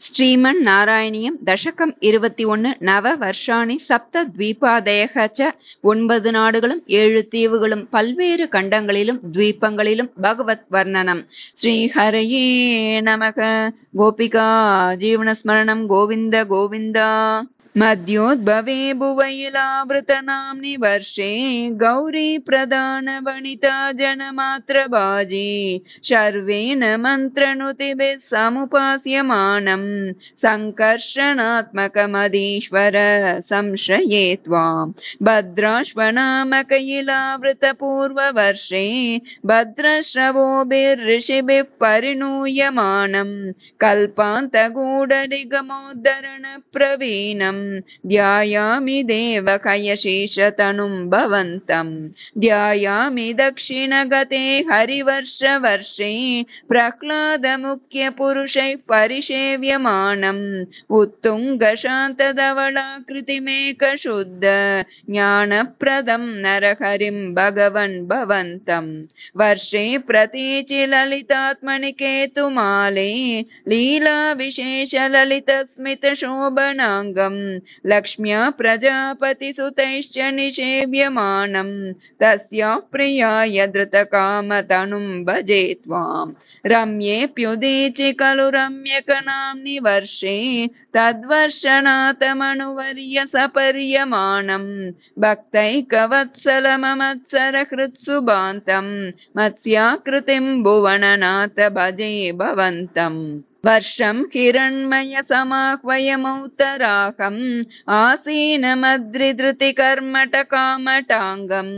श्रीमन्नारायणीयं दशकं 21 नववर्षाणि सप्तद्वीपादयः च 9 நாடுகளும் 7 தீவுகளும் பல்வேறு கண்டங்களிலும் द्वीपங்களிலும் பகவத் வர்ணனம். ஸ்ரீஹரயே நமக. கோபிகா ஜீவனஸ்மரணம் கோவிந்த கோவிந்தா. मध्योद्भवे भुवैलावृतनाम्नि वर्षे गौरी प्रदान वनिता जनमात्रभाजी शर्वेण मन्त्रनुतिभिः समुपास्यमानं सङ्कर्षणात्मकमधीश्वर संश्रये त्वां भद्राश्वनामकैलावृतपूर्ववर्षे भद्रश्रवोभिर्ऋषिभिः परिणूयमानं कल्पान्तगूढनिगमोद्धरणप्रवीणम् ध्यायामि देवकयशेषतनुं भवन्तं ध्यायामि दक्षिणगते हरिवर्षवर्षे प्रह्लादमुख्यपुरुषैः परिसेव्यमानम् उत्तुङ्गशान्तधवलाकृतिमेकशुद्ध ज्ञानप्रदं नरहरिं भगवन् भवन्तं वर्षे प्रतीचि ललितात्मनि केतुमाले लीलाविशेषललितस्मितशोभनाङ्गम् लक्ष्म्या प्रजापतिसुतैश्च निषेव्यमानं तस्याः प्रियाय धृतकामतनुं भजे त्वां रम्येऽप्युदीचि खलु रम्यकनाम्नि वर्षे तद्वर्षनाथमनुवर्य सपर्यमानं भक्तैकवत्सलममत्सरहृत्सुभान्तं मत्स्याकृतिं भुवननाथ भजे भवन्तम् वर्षं हिरण्मयसमाह्वयमौतराहम् आसीनमद्रिधृतिकर्मटकामटाङ्गं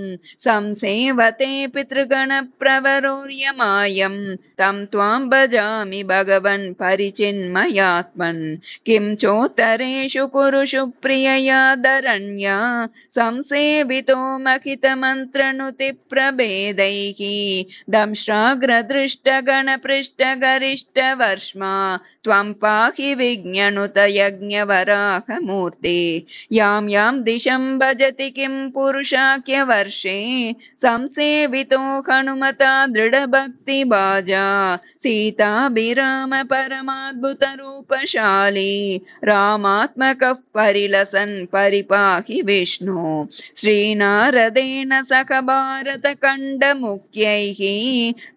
संसेवते पितृगणप्रवरोर्यमायं तं त्वां भजामि भगवन् परिचिन्मयात्मन् किं चोत्तरेषु कुरुषु प्रियया धरण्या संसेवितो महितमन्त्रनुतिप्रभेदैः दंष्ट्राग्रदृष्टगणपृष्ठगरिष्ठवर्ष्मा त्वं पाहि विज्ञनुत यज्ञवराहमूर्ते यां यां दिशं भजति किं पुरुषाख्यवर्षे संसेवितो हनुमता दृढभक्तिभाजा सीताभिराम परमाद्भुतरूपशाली रामात्मकः परिलसन् परिपाहि विष्णु श्रीनारदेन सह भारतखण्डमुख्यैः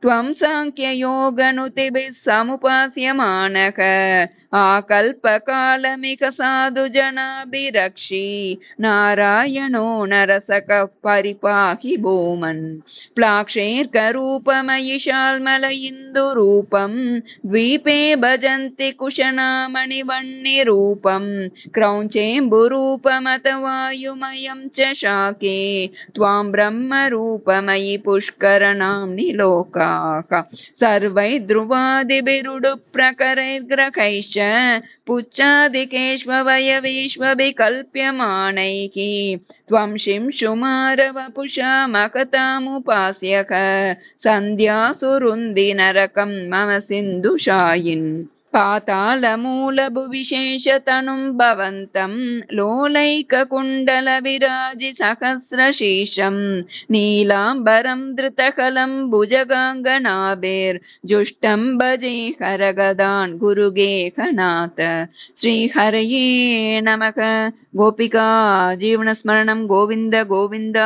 त्वं साङ्ख्ययोगनुतिभिः समुपास्यमानः आकल्पकालमिह साधुजनाभिरक्षि नारायणो नरसकः परिपाहि भूमन् प्लाक्षैर्करूपमयि शाल्मल इन्दुरूपं द्वीपे भजन्ति कुशनामणिवह्निरूपं क्रौञ्चेम्बुरूपमथ वायुमयं च शाके त्वां ब्रह्मरूपमयि पुष्करनाम्नि लोकाः सर्वै ध्रुवादिभिरुडुप्रकरैर्ग्रहैश्च पुच्छादिकेष्ववयवेष्वभिकल्प्यमानैः त्वं शिंशुमारवपुषा महतामुपास्यः सन्ध्यासुरुन्धि नरकं मम सिन्धुशायिन् पातालमूलभुविशेषतनुं भवन्तं लोलैककुण्डलविराजिसहस्रशीर्षं नीलाम्बरं धृतकलं भुजगाङ्गनाभिर्जुष्टं भजे हरगदान् गुरुगेहनाथ श्रीहरये नमः गोपिका जीवनस्मरणं गोविन्द गोविन्द